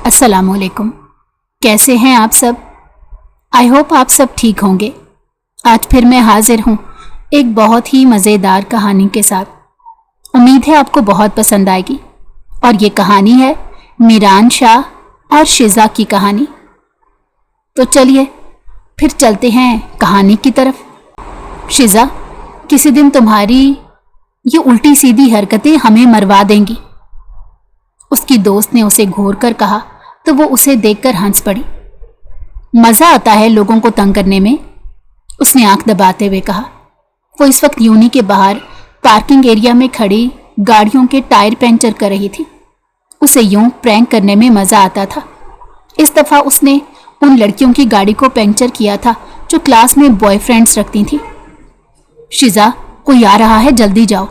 अस्सलाम वालेकुम। कैसे हैं आप सब? आई होप आप सब ठीक होंगे। आज फिर मैं हाजिर हूँ एक बहुत ही मज़ेदार कहानी के साथ। उम्मीद है आपको बहुत पसंद आएगी। और ये कहानी है मीरान शाह और शिज़ा की कहानी। तो चलिए फिर चलते हैं कहानी की तरफ। शिज़ा, किसी दिन तुम्हारी ये उल्टी सीधी हरकतें हमें मरवा देंगी। उसकी दोस्त ने उसे घूर कर कहा तो वो उसे देखकर हंस पड़ी। मज़ा आता है लोगों को तंग करने में, उसने आंख दबाते हुए कहा। वो इस वक्त यूनी के बाहर पार्किंग एरिया में खड़ी गाड़ियों के टायर पंचर कर रही थी। उसे यूं प्रैंक करने में मज़ा आता था। इस दफ़ा उसने उन लड़कियों की गाड़ी को पंचर किया था जो क्लास में बॉयफ्रेंड्स रखती थीं। शिज़ा, कोई आ रहा है, जल्दी जाओ।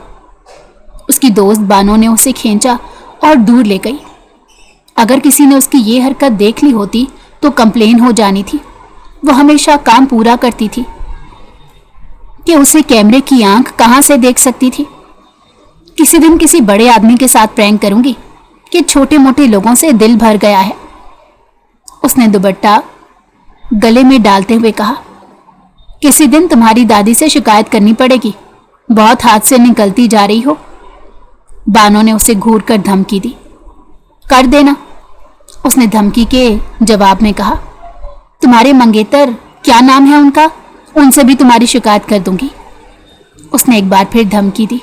उसकी दोस्त बानो ने उसे खींचा और दूर ले गई। अगर किसी ने उसकी ये हरकत देख ली होती तो कंप्लेन हो जानी थी। वो हमेशा काम पूरा करती थी कि उसे कैमरे की आंख कहाँ से देख सकती थी। किसी दिन किसी बड़े आदमी के साथ प्रैंक करूंगी कि छोटे मोटे लोगों से दिल भर गया है, उसने दुपट्टा गले में डालते हुए कहा। किसी दिन तुम्हारी दादी से शिकायत करनी पड़ेगी, बहुत हाथ से निकलती जा रही हो। बानो ने उसे घूर कर धमकी दी। कर देना, उसने धमकी के जवाब में कहा। तुम्हारे मंगेतर, क्या नाम है उनका, उनसे भी तुम्हारी शिकायत कर दूंगी, उसने एक बार फिर धमकी दी।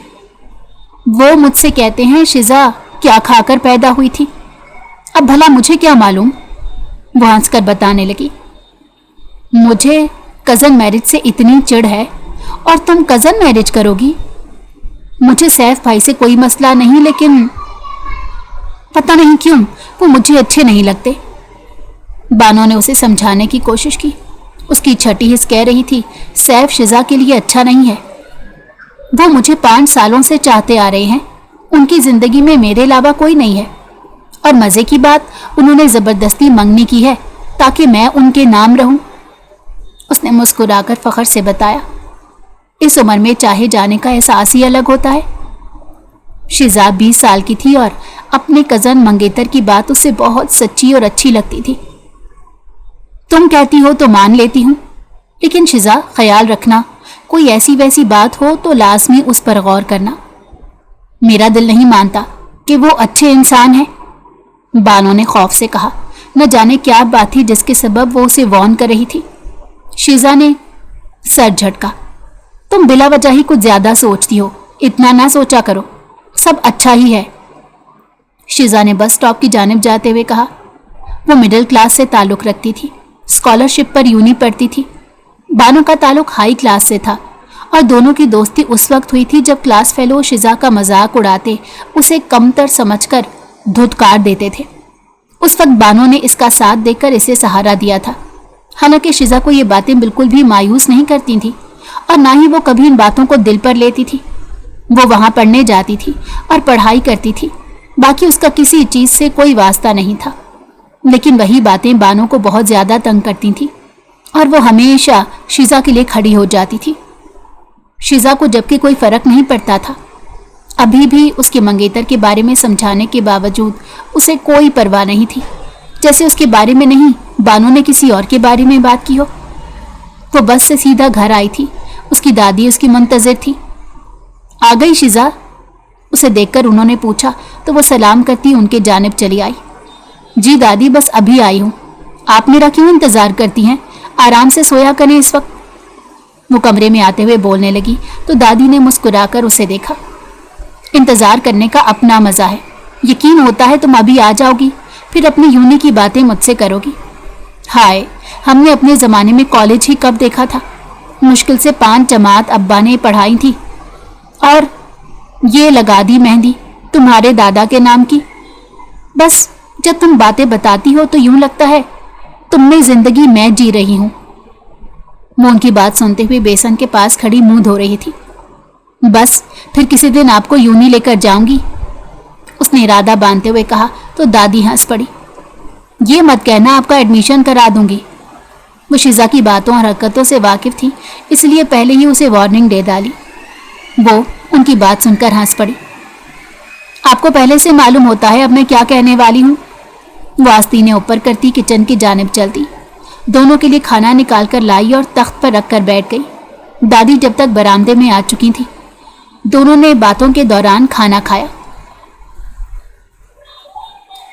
वो मुझसे कहते हैं शिज़ा क्या खाकर पैदा हुई थी, अब भला मुझे क्या मालूम, वो हंसकर बताने लगी। मुझे कज़न मैरिज से इतनी चिढ़ है और तुम कज़न मैरिज करोगी? मुझे सैफ भाई से कोई मसला नहीं, लेकिन पता नहीं क्यों वो मुझे अच्छे नहीं लगते। बानो ने उसे समझाने की कोशिश की। उसकी छठी हिस्स कह रही थी सैफ शिज़ा के लिए अच्छा नहीं है। वो मुझे 5 सालों से चाहते आ रहे हैं, उनकी ज़िंदगी में मेरे अलावा कोई नहीं है। और मज़े की बात, उन्होंने ज़बरदस्ती मंगनी की है ताकि मैं उनके नाम रहूं, उसने मुस्कुराकर फ़ख्र से बताया। इस उम्र में चाहे जाने का एहसास ही अलग होता है। शिज़ा 20 साल की थी और अपने कज़न मंगेतर की बात उसे बहुत सच्ची और अच्छी लगती थी। तुम कहती हो तो मान लेती हूँ, लेकिन शिज़ा ख्याल रखना, कोई ऐसी वैसी बात हो तो लाज़मी उस पर गौर करना। मेरा दिल नहीं मानता कि वो अच्छे इंसान हैं, बानो ने खौफ से कहा। न जाने क्या बात थी जिसके सबब वो उसे वॉर्न कर रही थी। शिज़ा ने सर झटका। तुम बिला वजह ही कुछ ज्यादा सोचती हो, इतना ना सोचा करो, सब अच्छा ही है, शिज़ा ने बस स्टॉप की जानिब जाते हुए कहा। वो मिडिल क्लास से ताल्लुक़ रखती थी, स्कॉलरशिप पर यूनी पढ़ती थी। बानो का ताल्लुक़ हाई क्लास से था और दोनों की दोस्ती उस वक्त हुई थी जब क्लास फेलो शिज़ा का मजाक उड़ाते उसे कमतर समझकर धुतकार देते थे। उस वक्त बानो ने इसका साथ देकर इसे सहारा दिया था। हालांकि शिज़ा को ये बातें बिल्कुल भी मायूस नहीं करती थी और ना ही वो कभी इन बातों को दिल पर लेती थी। वो वहाँ पढ़ने जाती थी और पढ़ाई करती थी, बाकी उसका किसी चीज़ से कोई वास्ता नहीं था। लेकिन वही बातें बानो को बहुत ज़्यादा तंग करती थी और वो हमेशा शिज़ा के लिए खड़ी हो जाती थी। शिज़ा को जबकि कोई फ़र्क नहीं पड़ता था। अभी भी उसके मंगेतर के बारे में समझाने के बावजूद उसे कोई परवाह नहीं थी, जैसे उसके बारे में नहीं बानो ने किसी और के बारे में बात की हो। वो बस से सीधा घर आई थी। उसकी दादी उसकी मुंतज़िर थी। आ गई शिज़ा, उसे देखकर उन्होंने पूछा तो वो सलाम करती उनके जानिब चली आई। जी दादी, बस अभी आई हूँ, आप मेरा क्यों इंतज़ार करती हैं, आराम से सोया करें इस वक्त, वो कमरे में आते हुए बोलने लगी तो दादी ने मुस्कुराकर उसे देखा। इंतज़ार करने का अपना मज़ा है, यकीन होता है तुम अभी आ जाओगी, फिर अपनी यूनी की बातें मुझसे करोगी। हाय, हमने अपने ज़माने में कॉलेज ही कब देखा था, मुश्किल से 5 जमात अब्बा ने पढ़ाई थी और ये लगा दी मेहंदी तुम्हारे दादा के नाम की। बस जब तुम बातें बताती हो तो यूं लगता है तुमने ज़िंदगी मैं जी रही हूँ। वो उनकी बात सुनते हुए बेसन के पास खड़ी मुंह धो रही थी। बस फिर किसी दिन आपको यूनी लेकर जाऊंगी, उसने इरादा बांधते हुए कहा तो दादी हंस पड़ी। ये मत कहना आपका एडमिशन करा दूंगी। वो शिज़ा की बातों और हरकतों से वाकिफ थी, इसलिए पहले ही उसे वार्निंग दे डाली। वो उनकी बात सुनकर हंस पड़ी। आपको पहले से मालूम होता है अब मैं क्या कहने वाली हूँ, वो आस्तीनें ऊपर करती किचन की जानिब चलती, दोनों के लिए खाना निकाल कर लाई और तख्त पर रखकर बैठ गई। दादी जब तक बरामदे में आ चुकी थी। दोनों ने बातों के दौरान खाना खाया।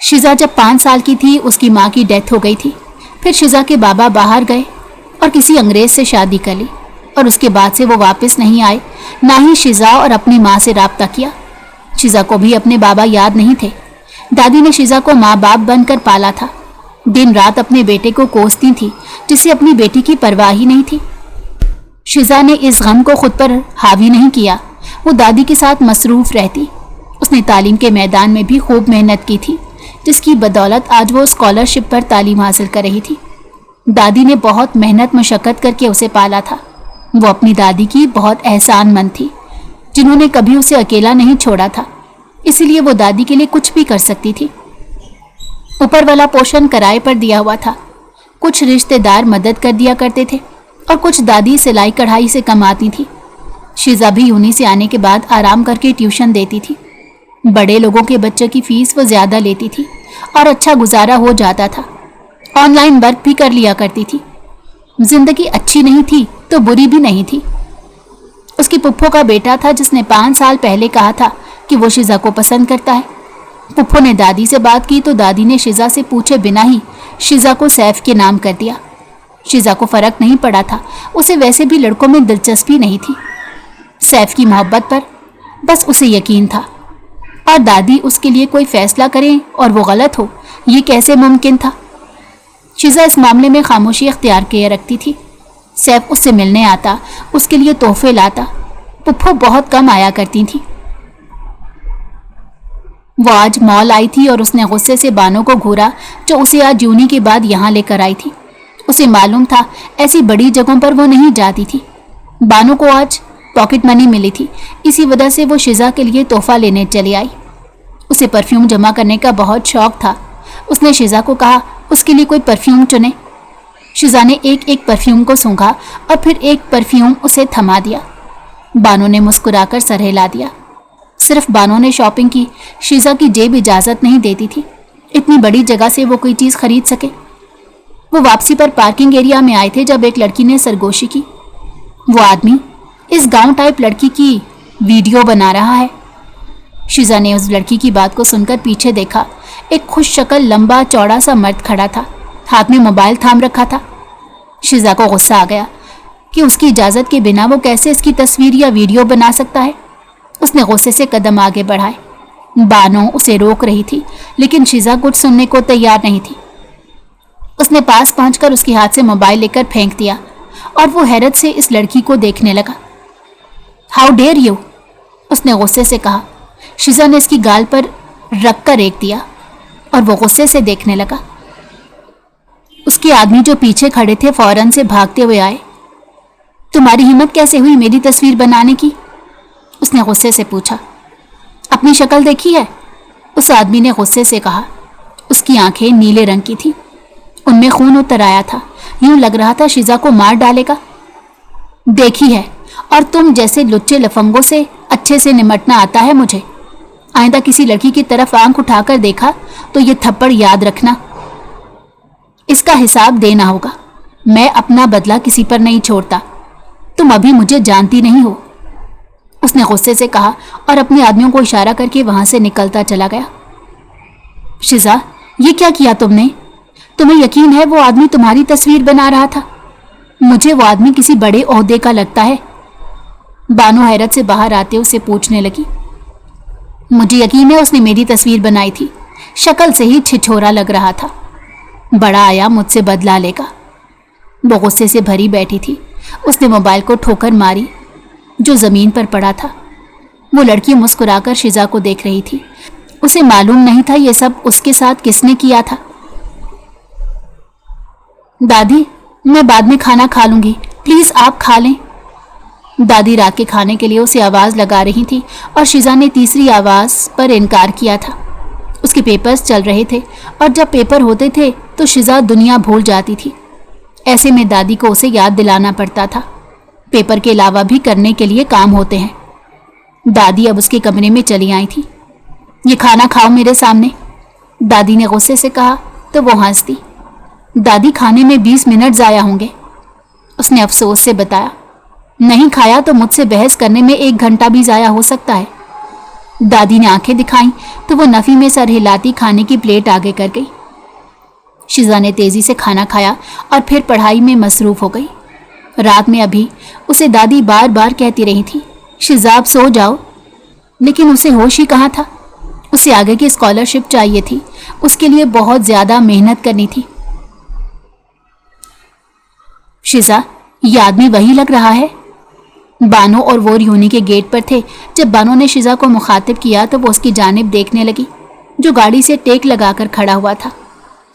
शिजा जब 5 साल की थी उसकी माँ की डेथ हो गई थी। फिर शिजा के बाबा बाहर गए और किसी अंग्रेज से शादी कर ली और उसके बाद से वो वापस नहीं आए, ना ही शिजा और अपनी माँ से राब्ता किया। शिजा को भी अपने बाबा याद नहीं थे। दादी ने शिजा को माँ बाप बनकर पाला था। दिन रात अपने बेटे को कोसती थी जिसे अपनी बेटी की परवाह ही नहीं थी। शिजा ने इस गम को खुद पर हावी नहीं किया। वो दादी के साथ मसरूफ रहती। उसने तालीम के मैदान में भी खूब मेहनत की थी, जिसकी बदौलत आज वो स्कॉलरशिप पर तालीम हासिल कर रही थी। दादी ने बहुत मेहनत मशक्क़त करके उसे पाला था। वो अपनी दादी की बहुत एहसानमंद थी, जिन्होंने कभी उसे अकेला नहीं छोड़ा था। इसलिए वो दादी के लिए कुछ भी कर सकती थी। ऊपर वाला पोषण किराए पर दिया हुआ था। कुछ रिश्तेदार मदद कर दिया करते थे और कुछ दादी सिलाई कढ़ाई से कमाती थी। शिजा भी यूनी से आने के बाद आराम करके ट्यूशन देती थी। बड़े लोगों के बच्चों की फीस वो ज़्यादा लेती थी और अच्छा गुजारा हो जाता था। ऑनलाइन वर्क भी कर लिया करती थी। जिंदगी अच्छी नहीं थी तो बुरी भी नहीं थी। उसकी पुप्पो का बेटा था जिसने 5 साल पहले कहा था कि वो शिजा को पसंद करता है। पुप्पो ने दादी से बात की तो दादी ने शिजा से पूछे बिना ही शिजा को सैफ के नाम कर दिया। शिजा को फर्क नहीं पड़ा था, उसे वैसे भी लड़कों में दिलचस्पी नहीं थी। सैफ की मोहब्बत पर बस उसे यकीन था और दादी उसके लिए कोई फैसला करे और वो गलत हो, ये कैसे मुमकिन था। शिजा इस मामले में खामोशी अख्तियार किए रखती थी। सैफ उससे मिलने आता, उसके लिए तोहफे लाता। पुप्पो बहुत कम आया करती थी। वो आज मॉल आई थी और उसने गुस्से से बानो को घूरा जो उसे आज यूनी के बाद यहाँ लेकर आई थी। उसे मालूम था ऐसी बड़ी जगहों पर वो नहीं जाती थी। बानो को आज पॉकेट मनी मिली थी, इसी वजह से वो शिजा के लिए तोहफा लेने चली आई। उसे परफ्यूम जमा करने का बहुत शौक था। उसने शिजा को कहा उसके लिए कोई परफ्यूम चुने। शिजा ने एक एक परफ्यूम को सूंघा और फिर एक परफ्यूम उसे थमा दिया। बानो ने मुस्कुराकर सर हिला दिया। सिर्फ बानो ने शॉपिंग की, शिजा की जेब इजाज़त नहीं देती थी इतनी बड़ी जगह से वो कोई चीज़ खरीद सके। वो वापसी पर पार्किंग एरिया में आए थे जब एक लड़की ने सरगोशी की। वो आदमी इस गांव टाइप लड़की की वीडियो बना रहा है। शिजा ने उस लड़की की बात को सुनकर पीछे देखा। एक खुश शक्ल लंबा चौड़ा सा मर्द खड़ा था, हाथ में मोबाइल थाम रखा था। शिजा को गुस्सा आ गया कि उसकी इजाज़त के बिना वो कैसे इसकी तस्वीर या वीडियो बना सकता है। उसने गुस्से से कदम आगे बढ़ाए। बानो उसे रोक रही थी लेकिन शिजा कुछ सुनने को तैयार नहीं थी। उसने पास पहुंचकर उसके हाथ से मोबाइल लेकर फेंक दिया और वो हैरत से इस लड़की को देखने लगा। हाउ डेयर यू, उसने गुस्से से कहा। शिजा ने इसकी गाल पर रख कर रेख दिया और वो गुस्से से देखने लगा। उसके आदमी जो पीछे खड़े थे फौरन से भागते हुए आए। तुम्हारी हिम्मत कैसे हुई मेरी तस्वीर बनाने की, उसने गुस्से से पूछा। अपनी शक्ल देखी है, उस आदमी ने गुस्से से कहा। उसकी आंखें नीले रंग की थी, उनमें खून उतर आया था। यूं लग रहा था शिजा को मार डालेगा। देखी है, और तुम जैसे लुच्चे लफंगों से अच्छे से निमटना आता है मुझे। आइंदा किसी लड़की की तरफ आंख उठाकर देखा तो ये थप्पड़ याद रखना, इसका हिसाब देना होगा। मैं अपना बदला किसी पर नहीं छोड़ता। तुम अभी मुझे जानती नहीं हो, उसने गुस्से से कहा और अपने आदमियों को इशारा करके वहां से निकलता चला गया। शिजा, ये क्या किया तुमने? तुम्हें यकीन है वो आदमी तुम्हारी तस्वीर बना रहा था? मुझे वो आदमी किसी बड़े ओहदे का लगता है। बानो हैरत से बाहर आते उससे पूछने लगी। मुझे यकीन है उसने मेरी तस्वीर बनाई थी, शक्ल से ही छिछोरा लग रहा था। बड़ा आया मुझसे बदला लेगा। वो गुस्से से भरी बैठी थी। उसने मोबाइल को ठोकर मारी जो जमीन पर पड़ा था। वो लड़की मुस्कुराकर शिजा को देख रही थी। उसे मालूम नहीं था ये सब उसके साथ किसने किया था। दादी, मैं बाद में खाना खा लूंगी, प्लीज आप खा लें। दादी रात के खाने के लिए उसे आवाज लगा रही थी और शिजा ने तीसरी आवाज पर इनकार किया था। उसके पेपर्स चल रहे थे और जब पेपर होते थे तो शिजा दुनिया भूल जाती थी। ऐसे में दादी को उसे याद दिलाना पड़ता था। पेपर के अलावा भी करने के लिए काम होते हैं। दादी अब उसके कमरे में चली आई थी। ये खाना खाओ मेरे सामने, दादी ने गुस्से से कहा तो वो हंस दी। दादी खाने में 20 मिनट ज़ाया होंगे, उसने अफसोस से बताया। नहीं खाया तो मुझसे बहस करने में 1 घंटा भी ज़ाया हो सकता है। दादी ने आंखें दिखाईं तो वो नफ़ी में सर हिलाती खाने की प्लेट आगे कर गई। शिजा ने तेज़ी से खाना खाया और फिर पढ़ाई में मसरूफ़ हो गई। रात में अभी उसे दादी बार बार कहती रही थी, शिजा आप सो जाओ, लेकिन उसे होश ही कहाँ था। उसे आगे की स्कॉलरशिप चाहिए थी, उसके लिए बहुत ज़्यादा मेहनत करनी थी। शिजा, ये आदमी वही लग रहा है। बानो और वो यूनी के गेट पर थे। जब बानो ने शिजा को मुखातिब किया तो वो उसकी जानिब देखने लगी, जो गाड़ी से टेक लगाकर खड़ा हुआ था।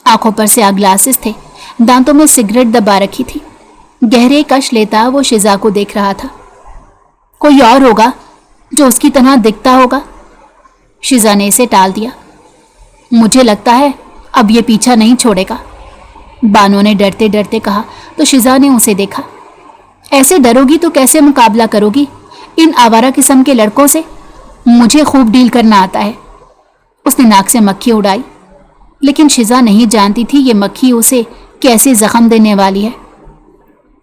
आंखों पर से ग्लासेस थे, दांतों में सिगरेट दबा रखी थी। गहरे कश लेता वो शिजा को देख रहा था। कोई और होगा जो उसकी तरह दिखता होगा। शिजा ने इसे टाल दिया। मुझे लगता है अब ये पीछा नहीं छोड़ेगा, बानो ने डरते डरते कहा तो शिजा ने उसे देखा। ऐसे डरोगी तो कैसे मुकाबला करोगी इन आवारा किस्म के लड़कों से? मुझे खूब डील करना आता है। उसने नाक से मक्खी उड़ाई, लेकिन शिजा नहीं जानती थी ये मक्खी उसे कैसे जख्म देने वाली है।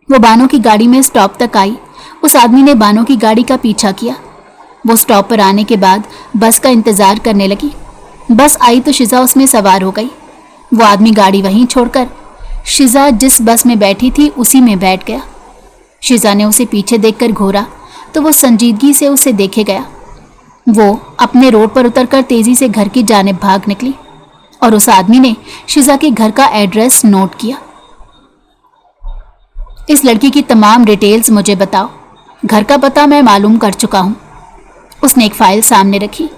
वो बानो की गाड़ी में स्टॉप तक आई। उस आदमी ने बानो की गाड़ी का पीछा किया। वो स्टॉप पर आने के बाद बस का इंतज़ार करने लगी। बस आई तो शिजा उसमें सवार हो गई। वो आदमी गाड़ी वहीं छोड़कर शिजा जिस बस में बैठी थी उसी में बैठ गया। शिजा ने उसे पीछे देखकर घूरा तो वो संजीदगी से उसे देखे गया। वो अपने रोड पर उतरकर तेज़ी से घर की जानिब भाग निकली और उस आदमी ने शिजा के घर का एड्रेस नोट किया। इस लड़की की तमाम डिटेल्स मुझे बताओ। घर का पता मैं मालूम कर चुका हूँ। उसने एक फाइल सामने रखी।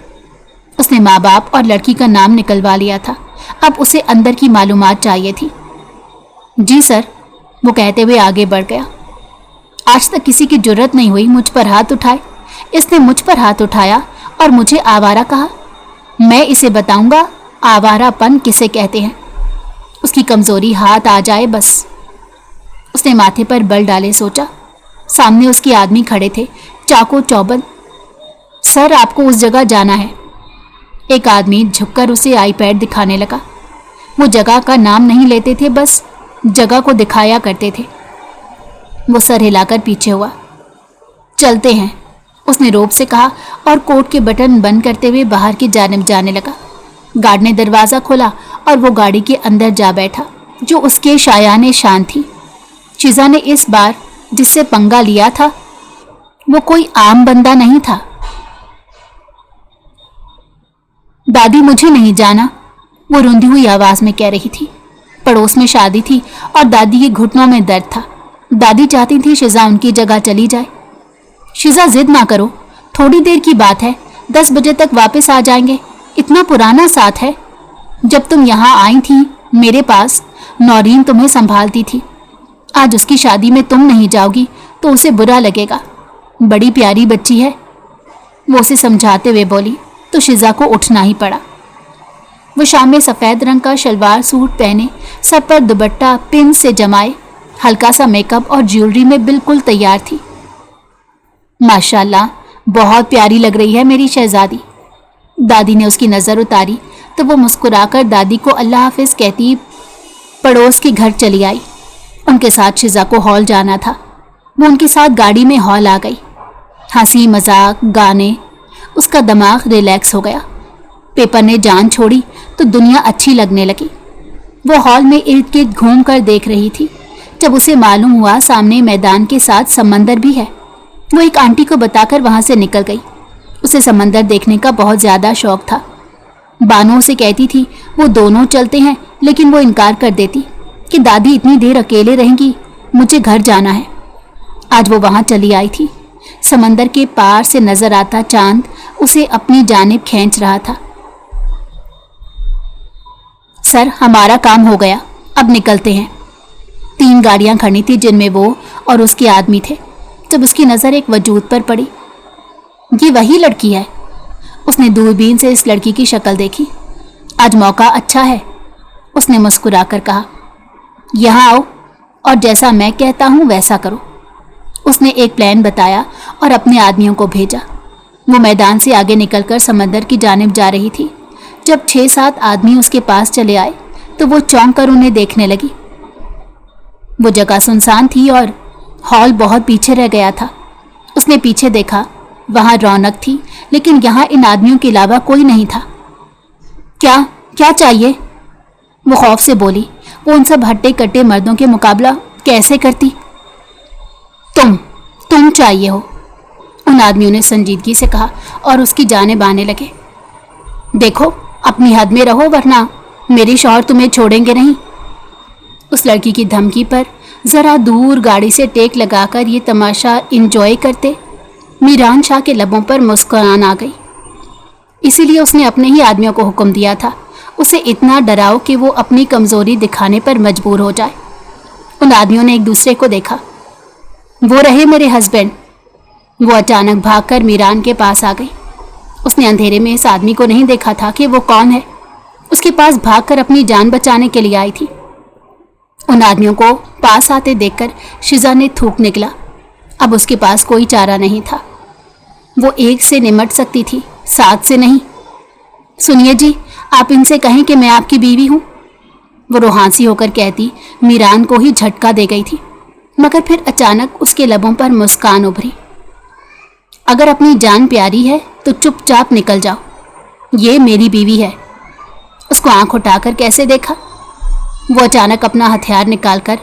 उसने माँ बाप और लड़की का नाम निकलवा लिया था। अब उसे अंदर की मालूमात चाहिए थी। जी सर, वो कहते हुए आगे बढ़ गया। आज तक किसी की जुर्रत नहीं हुई मुझ पर हाथ उठाए। इसने मुझ पर हाथ उठाया और मुझे आवारा कहा। मैं इसे बताऊंगा आवारापन किसे कहते हैं। उसकी कमजोरी हाथ आ जाए बस। उसने माथे पर बल डाले सोचा। सामने उसके आदमी खड़े थे, चाको चौबंद। सर, आपको उस जगह जाना है। एक आदमी झुककर उसे आईपैड दिखाने लगा। वो जगह का नाम नहीं लेते थे, बस जगह को दिखाया करते थे। वो सर हिलाकर पीछे हुआ। चलते हैं, उसने रोब से कहा और कोट के बटन बंद करते हुए बाहर की जानिब जाने लगा। गार्ड ने दरवाज़ा खोला और वो गाड़ी के अंदर जा बैठा, जो उसके शायाने शान थी। शिजा ने इस बार जिससे पंगा लिया था वो कोई आम बंदा नहीं था। दादी, मुझे नहीं जाना, वो रुंधी हुई आवाज में कह रही थी। पड़ोस में शादी थी और दादी के घुटनों में दर्द था। दादी चाहती थी शिजा उनकी जगह चली जाए। शिजा, जिद ना करो, थोड़ी देर की बात है, 10 बजे तक वापस आ जाएंगे। इतना पुराना साथ है। जब तुम यहाँ आई थी मेरे पास, नौरीन तुम्हें संभालती थी। आज उसकी शादी में तुम नहीं जाओगी तो उसे बुरा लगेगा। बड़ी प्यारी बच्ची है, वो उसे समझाते हुए बोली तो शिजा को उठना ही पड़ा। वो शाम में सफ़ेद रंग का शलवार सूट पहने, सर पर दुपट्टा पिन से जमाए, हल्का सा मेकअप और ज्वेलरी में बिल्कुल तैयार थी। माशाल्लाह, बहुत प्यारी लग रही है मेरी शहजादी। दादी ने उसकी नज़र उतारी तो वो मुस्कुराकर दादी को अल्लाह हाफिज़ कहती पड़ोस के घर चली आई। उनके साथ शिजा को हॉल जाना था। वो उनके साथ गाड़ी में हॉल आ गई। हंसी मजाक गाने, उसका दिमाग रिलैक्स हो गया। पेपर ने जान छोड़ी तो दुनिया अच्छी लगने लगी। वो हॉल में इर्द गिर्द घूम कर देख रही थी जब उसे मालूम हुआ सामने मैदान के साथ समंदर भी है। वो एक आंटी को बताकर वहाँ से निकल गई। उसे समंदर देखने का बहुत ज़्यादा शौक था। बानो से कहती थी वो दोनों चलते हैं, लेकिन वो इनकार कर देती कि दादी इतनी देर अकेले रहेंगी, मुझे घर जाना है। आज वो वहाँ चली आई थी। समंदर के पार से नजर आता चांद उसे अपनी जानिब खींच रहा था। सर, हमारा काम हो गया, अब निकलते हैं। 3 गाड़ियां खड़ी थी जिनमें वो और उसके आदमी थे। जब उसकी नज़र एक वजूद पर पड़ी, ये वही लड़की है। उसने दूरबीन से इस लड़की की शक्ल देखी। आज मौका अच्छा है, उसने मुस्कुराकर कहा। यहाँ आओ और जैसा मैं कहता हूँ वैसा करो। उसने एक प्लान बताया और अपने आदमियों को भेजा। वो मैदान से आगे निकलकर समंदर की जानिब जा रही थी। जब 6-7 आदमी उसके पास चले आए तो वो चौंक कर उन्हें देखने लगी। वो जगह सुनसान थी और हॉल बहुत पीछे रह गया था। उसने पीछे देखा, वहां रौनक थी, लेकिन यहाँ इन आदमियों के अलावा कोई नहीं था। क्या क्या चाहिए? वो खौफ से बोली। वो उन सब हट्टे कट्टे मर्दों के मुकाबला कैसे करती? तुम चाहिए हो, उन आदमियों ने संजीदगी से कहा और उसकी जानिब आने लगे। देखो, अपनी हद में रहो वरना मेरे शौहर तुम्हें छोड़ेंगे नहीं। उस लड़की की धमकी पर जरा दूर गाड़ी से टेक लगाकर ये तमाशा इंजॉय करते मीरान शाह के लबों पर मुस्कुराहट आ गई। इसीलिए उसने अपने ही आदमियों को हुक्म दिया था, उसे इतना डराओ कि वो अपनी कमजोरी दिखाने पर मजबूर हो जाए। उन आदमियों ने एक दूसरे को देखा। वो रहे मेरे हस्बैंड। वो अचानक भागकर मीरान के पास आ गई। उसने अंधेरे में इस आदमी को नहीं देखा था कि वो कौन है। उसके पास भागकर अपनी जान बचाने के लिए आई थी। उन आदमियों को पास आते देखकर शिजा ने थूक निकला। अब उसके पास कोई चारा नहीं था। वो एक से निमट सकती थी, 7 से नहीं। सुनिए जी, आप इनसे कहें कि मैं आपकी बीवी हूं, वो रुहासी होकर कहती मीरान को ही झटका दे गई थी। मगर फिर अचानक उसके लबों पर मुस्कान उभरी। अगर अपनी जान प्यारी है तो चुपचाप निकल जाओ, ये मेरी बीवी है। उसको आंख उठाकर कैसे देखा। वो अचानक अपना हथियार निकालकर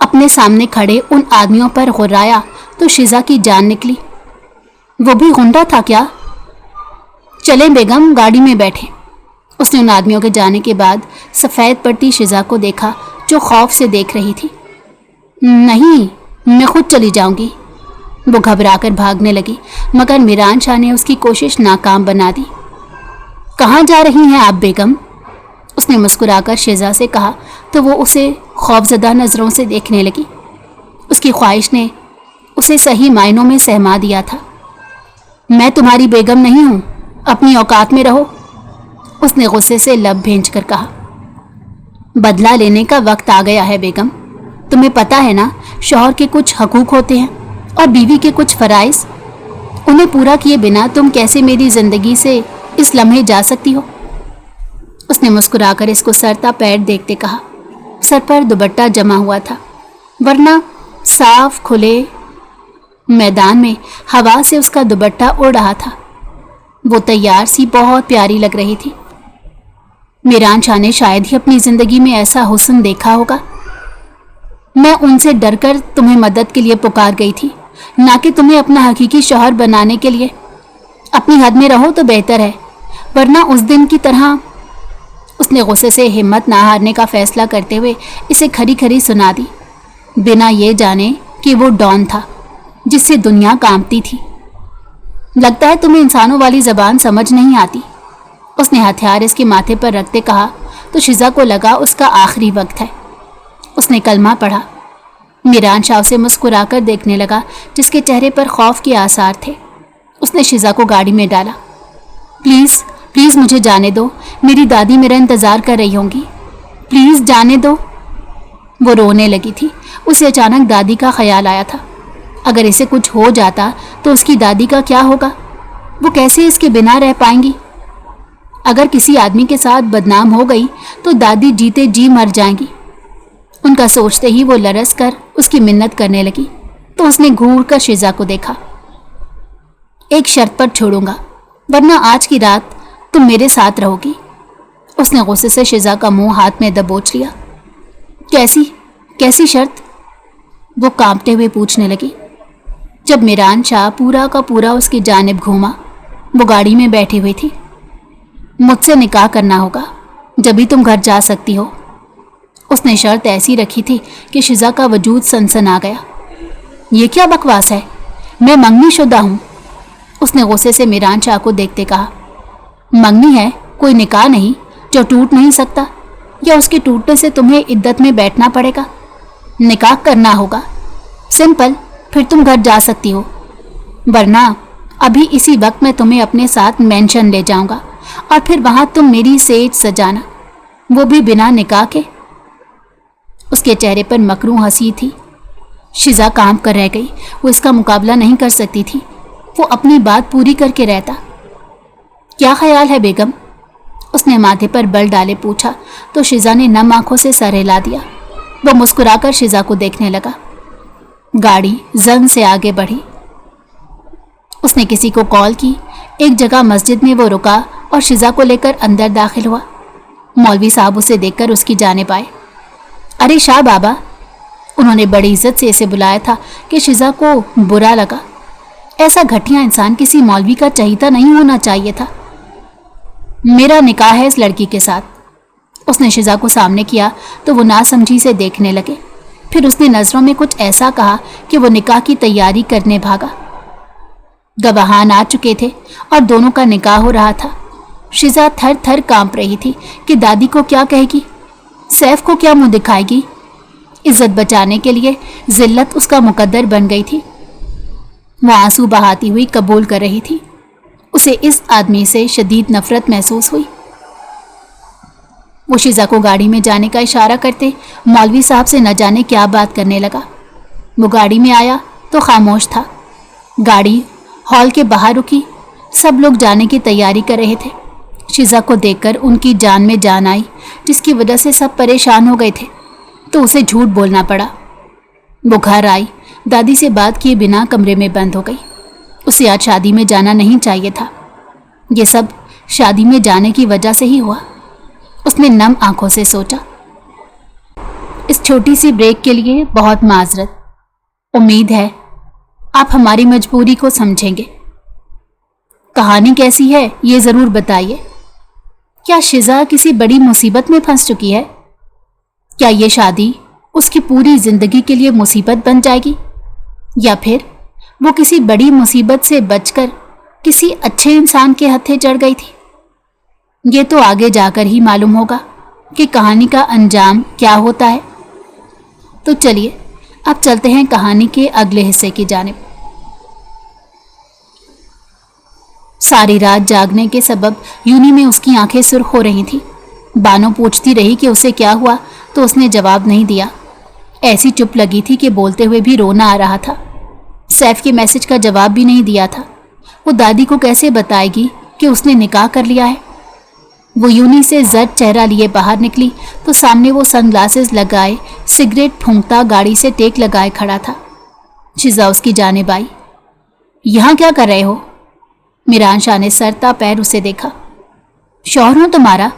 अपने सामने खड़े उन आदमियों पर गुर्राया तो शिजा की जान निकली। वो भी गुंडा था क्या? चलें बेगम, गाड़ी में बैठे। उसने उन आदमियों के जाने के बाद सफ़ेद पड़ती शिजा को देखा जो खौफ से देख रही थी। नहीं, मैं खुद चली जाऊंगी। वो घबराकर भागने लगी, मगर मीरान शाह ने उसकी कोशिश नाकाम बना दी। कहाँ जा रही हैं आप बेगम? उसने मुस्कुराकर शिजा से कहा तो वो उसे खौफजदा नज़रों से देखने लगी। उसकी ख्वाहिश ने उसे सही मायनों में सहमा दिया था। मैं तुम्हारी बेगम नहीं हूँ, अपनी औकात में रहो, उसने गुस्से से लब भेंच कर कहा। बदला लेने का वक्त आ गया है बेगम। तुम्हें पता है ना, शौहर के कुछ हकूक होते हैं और बीवी के कुछ फ़राइज़। उन्हें पूरा किए बिना तुम कैसे मेरी ज़िंदगी से इस लम्हे जा सकती हो? उसने मुस्कुराकर इसको सरता पैर देखते कहा। सर पर दुपट्टा जमा हुआ था, वरना साफ खुले मैदान में हवा से उसका दुपट्टा उड़ रहा था। वो तैयार सी बहुत प्यारी लग रही थी। मीरान शाह ने शायद ही अपनी ज़िंदगी में ऐसा हुस्न देखा होगा। मैं उनसे डरकर तुम्हें मदद के लिए पुकार गई थी, ना कि तुम्हें अपना हकीकी शौहर बनाने के लिए। अपनी हद में रहो तो बेहतर है, वरना उस दिन की तरह। उसने गुस्से से हिम्मत ना हारने का फैसला करते हुए इसे खरी खरी सुना दी, बिना ये जाने कि वो डॉन था जिससे दुनिया कांपती थी। लगता है तुम्हें इंसानों वाली ज़बान समझ नहीं आती। उसने हथियार इसके माथे पर रखते कहा तो शिजा को लगा उसका आखिरी वक्त है। उसने कलमा पढ़ा। मीरान शाह से मुस्कुराकर देखने लगा, जिसके चेहरे पर खौफ के आसार थे। उसने शिजा को गाड़ी में डाला। प्लीज़ प्लीज़ मुझे जाने दो, मेरी दादी मेरा इंतज़ार कर रही होंगी, प्लीज़ जाने दो। वो रोने लगी थी। उसे अचानक दादी का ख्याल आया था। अगर इसे कुछ हो जाता तो उसकी दादी का क्या होगा? वो कैसे इसके बिना रह पाएंगी? अगर किसी आदमी के साथ बदनाम हो गई तो दादी जीते जी मर जाएंगी। उनका सोचते ही वो लरस कर उसकी मिन्नत करने लगी तो उसने घूर कर शिजा को देखा। एक शर्त पर छोड़ूंगा, वरना आज की रात तुम मेरे साथ रहोगी। उसने गुस्से से शिजा का मुंह हाथ में दबोच लिया। कैसी कैसी शर्त? वो कांपते हुए पूछने लगी। जब मीरान शाह पूरा का पूरा उसकी जानिब घूमा, वो गाड़ी में बैठी हुई थी। मुझसे निकाह करना होगा, जब भी तुम घर जा सकती हो। उसने शर्त ऐसी रखी थी कि शिजा का वजूद सनसन आ गया। ये क्या बकवास है? मैं मंगनी शुदा हूँ, उसने गुस्से से मीरान शाह को देखते कहा। मंगनी है, कोई निकाह नहीं जो टूट नहीं सकता, या उसके टूटने से तुम्हें इद्दत में बैठना पड़ेगा? निकाह करना होगा, सिंपल। फिर तुम घर जा सकती हो, वरना अभी इसी वक्त मैं तुम्हें अपने साथ मेंशन ले जाऊंगा और फिर वहां तुम मेरी सेज सजाना, वो भी बिना निकाह के। उसके चेहरे पर मकरू हंसी थी। शिजा कांप कर रह गई। वो इसका मुकाबला नहीं कर सकती थी। वो अपनी बात पूरी करके रहता। क्या ख्याल है बेगम? اس نے ماتھے پر بل ڈالے پوچھا تو شزا نے نم آنکھوں سے سر ہلا دیا۔ وہ مسکرا کر شزا کو دیکھنے لگا۔ گاڑی زن سے آگے بڑھی۔ اس نے کسی کو کال کی۔ ایک جگہ مسجد میں وہ رکا اور شزا کو لے کر اندر داخل ہوا۔ مولوی صاحب اسے دیکھ کر اس کی جانب آئے۔ ارے شاہ بابا، انہوں نے بڑی عزت سے اسے بلایا تھا کہ شزا کو برا لگا۔ ایسا گھٹیا انسان کسی مولوی کا چہیتا نہیں ہونا چاہیے تھا۔ میرا نکاح ہے اس لڑکی کے ساتھ۔ اس نے شزا کو سامنے کیا تو وہ ناسمجھی سے دیکھنے لگے۔ پھر اس نے نظروں میں کچھ ایسا کہا کہ وہ نکاح کی تیاری کرنے بھاگا۔ گواہان آ چکے تھے اور دونوں کا نکاح ہو رہا تھا۔ شزا تھر تھر کانپ رہی تھی کہ دادی کو کیا کہے گی، سیف کو کیا منہ دکھائے گی۔ عزت بچانے کے لیے ذلت اس کا مقدر بن گئی تھی۔ وہ آنسو بہاتی ہوئی قبول کر رہی تھی۔ اسے اس آدمی سے شدید نفرت محسوس ہوئی۔ وہ شزا کو گاڑی میں جانے کا اشارہ کرتے مولوی صاحب سے نہ جانے کیا بات کرنے لگا۔ وہ گاڑی میں آیا تو خاموش تھا۔ گاڑی ہال کے باہر رکی۔ سب لوگ جانے کی تیاری کر رہے تھے۔ شزا کو دیکھ کر ان کی جان میں جان آئی، جس کی وجہ سے سب پریشان ہو گئے تھے، تو اسے جھوٹ بولنا پڑا۔ وہ گھر آئی، دادی سے بات کیے بنا کمرے میں بند ہو گئی۔ اسے آج شادی میں جانا نہیں چاہیے تھا۔ یہ سب شادی میں جانے کی وجہ سے ہی ہوا۔ اس نے نم آنکھوں سے سوچا۔ اس چھوٹی سی بریک کے لیے بہت معذرت۔ امید ہے آپ ہماری مجبوری کو سمجھیں گے۔ کہانی کیسی ہے یہ ضرور بتائیے۔ کیا شزا کسی بڑی مصیبت میں پھنس چکی ہے؟ کیا یہ شادی اس کی پوری زندگی کے لیے مصیبت بن جائے گی، یا پھر وہ کسی بڑی مصیبت سے بچ کر کسی اچھے انسان کے ہتھے چڑھ گئی تھی؟ یہ تو آگے جا کر ہی معلوم ہوگا کہ کہانی کا انجام کیا ہوتا ہے۔ تو چلیے اب چلتے ہیں کہانی کے اگلے حصے کی جانب۔ ساری رات جاگنے کے سبب یونی میں اس کی آنکھیں سرخ ہو رہی تھیں۔ بانو پوچھتی رہی کہ اسے کیا ہوا تو اس نے جواب نہیں دیا۔ ایسی چپ لگی تھی کہ بولتے ہوئے بھی رونا آ رہا تھا۔ سیف کے میسج کا جواب بھی نہیں دیا تھا۔ وہ دادی کو کیسے بتائے گی کہ اس نے نکاح کر لیا ہے؟ وہ یونی سے زرد چہرہ لیے باہر نکلی تو سامنے وہ سن گلاسز لگائے سگریٹ پھونکتا گاڑی سے ٹیک لگائے کھڑا تھا۔ شزا اس کی جانب آئی۔ یہاں کیا کر رہے ہو؟ میران شاہ نے سرتا پیر اسے دیکھا۔ شوہر ہوں تمہارا،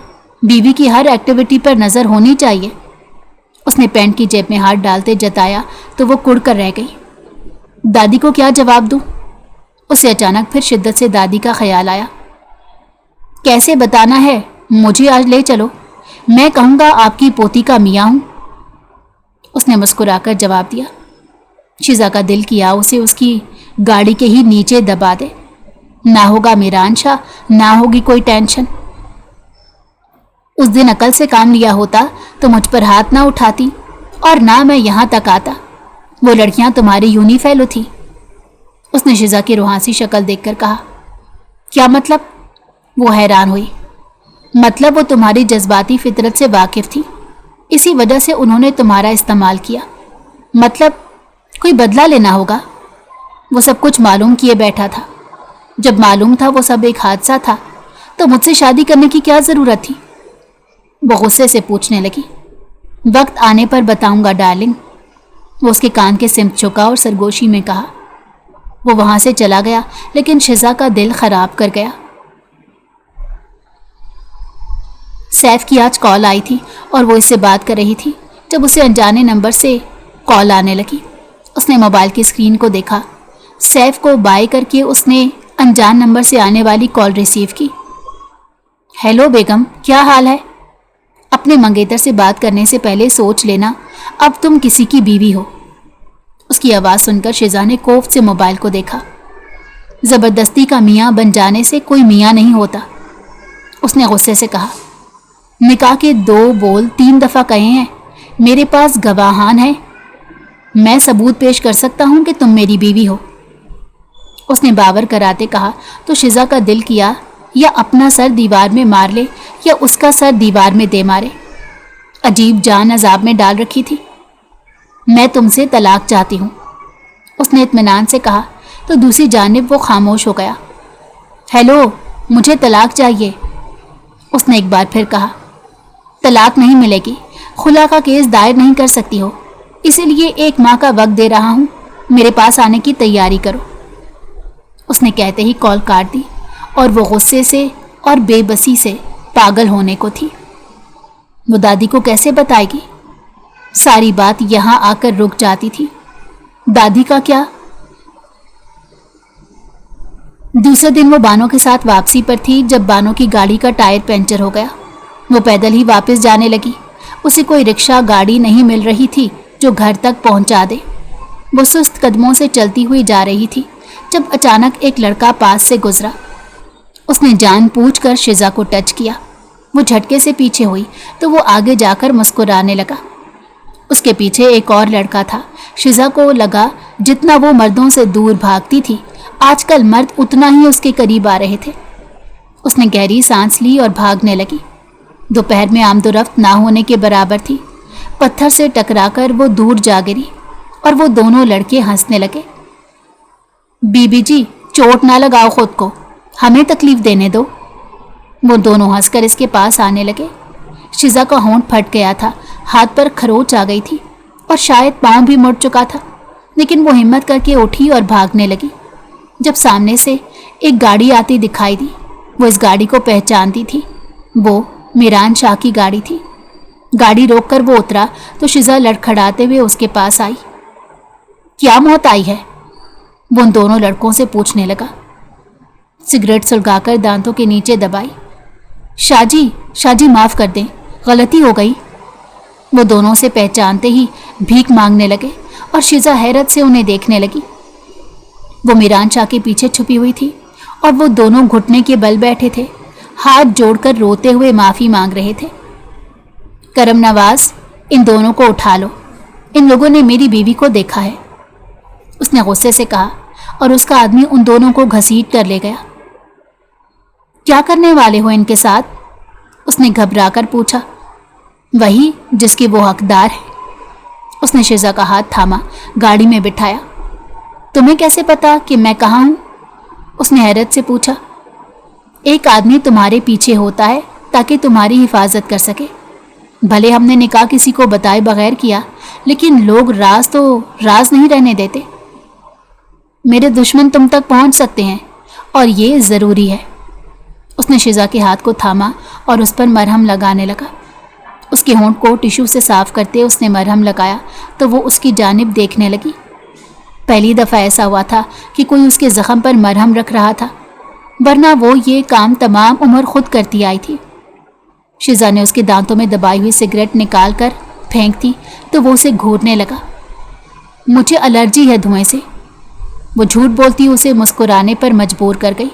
بیوی کی ہر ایکٹیویٹی پر نظر ہونی چاہیے۔ اس نے پینٹ کی جیب میں ہاتھ ڈالتے جتایا تو وہ کڑ کر رہ گئی۔ دادی کو کیا جواب دوں؟ اسے اچانک پھر شدت سے دادی کا خیال آیا۔ کیسے بتانا ہے؟ مجھے آج لے چلو، میں کہوں گا آپ کی پوتی کا میاں ہوں۔ اس نے مسکرا کر جواب دیا۔ شزا کا دل کیا اسے اس کی گاڑی کے ہی نیچے دبا دے۔ نہ ہوگا میران شاہ، نہ ہوگی کوئی ٹینشن۔ اس دن عقل سے کام لیا ہوتا تو مجھ پر ہاتھ نہ اٹھاتی اور نہ میں یہاں تک آتا۔ وہ لڑکیاں تمہاری یونی فیلو تھی۔ اس نے شزا کی روحانسی شکل دیکھ کر کہا۔ کیا مطلب؟ وہ حیران ہوئی۔ مطلب وہ تمہاری جذباتی فطرت سے واقف تھی، اسی وجہ سے انہوں نے تمہارا استعمال کیا۔ مطلب کوئی بدلہ لینا ہوگا۔ وہ سب کچھ معلوم کیے بیٹھا تھا۔ جب معلوم تھا وہ سب ایک حادثہ تھا تو مجھ سے شادی کرنے کی کیا ضرورت تھی؟ وہ غصے سے پوچھنے لگی۔ وقت آنے پر بتاؤں گا ڈارلنگ۔ وہ اس کے کان کے سمت چکا اور سرگوشی میں کہا۔ وہ وہاں سے چلا گیا لیکن شزا کا دل خراب کر گیا۔ سیف کی آج کال آئی تھی اور وہ اس سے بات کر رہی تھی جب اسے انجانے نمبر سے کال آنے لگی۔ اس نے موبائل کی اسکرین کو دیکھا۔ سیف کو بائے کر کے اس نے انجان نمبر سے آنے والی کال ریسیو کی۔ ہیلو بیگم، کیا حال ہے؟ اپنے منگیتر سے بات کرنے سے پہلے سوچ لینا اب تم کسی کی بیوی ہو۔ اس کی آواز سن کر شزا نے کوفت سے موبائل کو دیکھا۔ زبردستی کا میاں بن جانے سے کوئی میاں نہیں ہوتا، اس نے غصے سے کہا۔ نکاح کے 2 بول 3 دفعہ کہے ہیں، میرے پاس گواہان ہیں، میں ثبوت پیش کر سکتا ہوں کہ تم میری بیوی ہو۔ اس نے باور کراتے کہا تو شزا کا دل کیا یا اپنا سر دیوار میں مار لے یا اس کا سر دیوار میں دے مارے۔ عجیب جان عذاب میں ڈال رکھی تھی۔ میں تم سے طلاق چاہتی ہوں، اس نے اطمینان سے کہا تو دوسری جانب وہ خاموش ہو گیا۔ ہیلو، مجھے طلاق چاہیے۔ اس نے ایک بار پھر کہا۔ طلاق نہیں ملے گی، خلا کا کیس دائر نہیں کر سکتی ہو، اسی لیے 1 ماہ کا وقت دے رہا ہوں، میرے پاس آنے کی تیاری کرو۔ اس نے کہتے ہی کال کاٹ دی اور وہ غصے سے اور بے بسی سے پاگل ہونے کو تھی۔ وہ دادی کو کیسے بتائے گی؟ ساری بات یہاں آ کر رک جاتی تھی۔ دادی کا کیا؟ دوسرے دن وہ بانو کے ساتھ واپسی پر تھی جب بانو کی گاڑی کا ٹائر پنچر ہو گیا۔ وہ پیدل ہی واپس جانے لگی۔ اسے کوئی رکشہ گاڑی نہیں مل رہی تھی جو گھر تک پہنچا دے۔ وہ سست قدموں سے چلتی ہوئی جا رہی تھی جب اچانک ایک لڑکا پاس سے گزرا۔ اس نے جان بوجھ کر شزا کو ٹچ کیا۔ وہ جھٹکے سے پیچھے ہوئی تو وہ آگے جا کر مسکرانے لگا۔ اس کے پیچھے ایک اور لڑکا تھا۔ شزا کو لگا جتنا وہ مردوں سے دور بھاگتی تھی، آج کل مرد اتنا ہی اس کے قریب آ رہے تھے۔ اس نے گہری سانس لی اور بھاگنے لگی۔ دوپہر میں آمد و رفت نہ ہونے کے برابر تھی۔ پتھر سے ٹکرا کر وہ دور جا گری اور وہ دونوں لڑکے ہنسنے لگے۔ بی بی جی، چوٹ نہ لگاؤ خود کو، ہمیں تکلیف دینے دو۔ وہ دونوں ہنس کر اس کے پاس آنے لگے۔ شزا کا ہونٹ پھٹ گیا تھا، ہاتھ پر کھروچ آ گئی تھی اور شاید پاؤں بھی مڑ چکا تھا، لیکن وہ ہمت کر کے اٹھی اور بھاگنے لگی۔ جب سامنے سے ایک گاڑی آتی دکھائی دی، وہ اس گاڑی کو پہچانتی تھی۔ وہ میران شاہ کی گاڑی تھی۔ گاڑی روک کر وہ اترا تو شزا لڑکھڑاتے ہوئے اس کے پاس آئی۔ کیا موت آئی ہے؟ وہ ان دونوں لڑکوں سے پوچھنے لگا۔ سگریٹ سلگا کر دانتوں کے نیچے دبائی۔ شاہ جی معاف کر دیں، غلطی ہو گئی۔ وہ دونوں سے پہچانتے ہی بھیک مانگنے لگے اور شزا حیرت سے انہیں دیکھنے لگی۔ وہ میران شاہ کے پیچھے چھپی ہوئی تھی اور وہ دونوں گھٹنے کے بل بیٹھے تھے، ہاتھ جوڑ کر روتے ہوئے معافی مانگ رہے تھے۔ کرم نواز، ان دونوں کو اٹھا لو، ان لوگوں نے میری بیوی کو دیکھا ہے، اس نے غصے سے کہا اور اس کا آدمی ان دونوں کو گھسیٹ کر لے گیا۔ کیا کرنے والے ہو ان کے ساتھ؟ اس نے گھبرا کر پوچھا۔ وہی جس کی وہ حقدار ہے۔ اس نے شزا کا ہاتھ تھاما، گاڑی میں بٹھایا۔ تمہیں کیسے پتا کہ میں کہاں ہوں؟ اس نے حیرت سے پوچھا۔ ایک آدمی تمہارے پیچھے ہوتا ہے تاکہ تمہاری حفاظت کر سکے۔ بھلے ہم نے نکاح کسی کو بتائے بغیر کیا، لیکن لوگ راز تو راز نہیں رہنے دیتے۔ میرے دشمن تم تک پہنچ سکتے ہیں اور یہ ضروری ہے۔ اس نے شزا کے ہاتھ کو تھاما اور اس پر مرہم لگانے لگا۔ اس کے ہونٹ کو ٹشو سے صاف کرتے اس نے مرہم لگایا تو وہ اس کی جانب دیکھنے لگی۔ پہلی دفعہ ایسا ہوا تھا کہ کوئی اس کے زخم پر مرہم رکھ رہا تھا، ورنہ وہ یہ کام تمام عمر خود کرتی آئی تھی۔ شزا نے اس کے دانتوں میں دبائی ہوئی سگریٹ نکال کر پھینک دی تو وہ اسے گھورنے لگا۔ مجھے الرجی ہے دھوئیں سے۔ وہ جھوٹ بولتی اسے مسکرانے پر مجبور کر گئی۔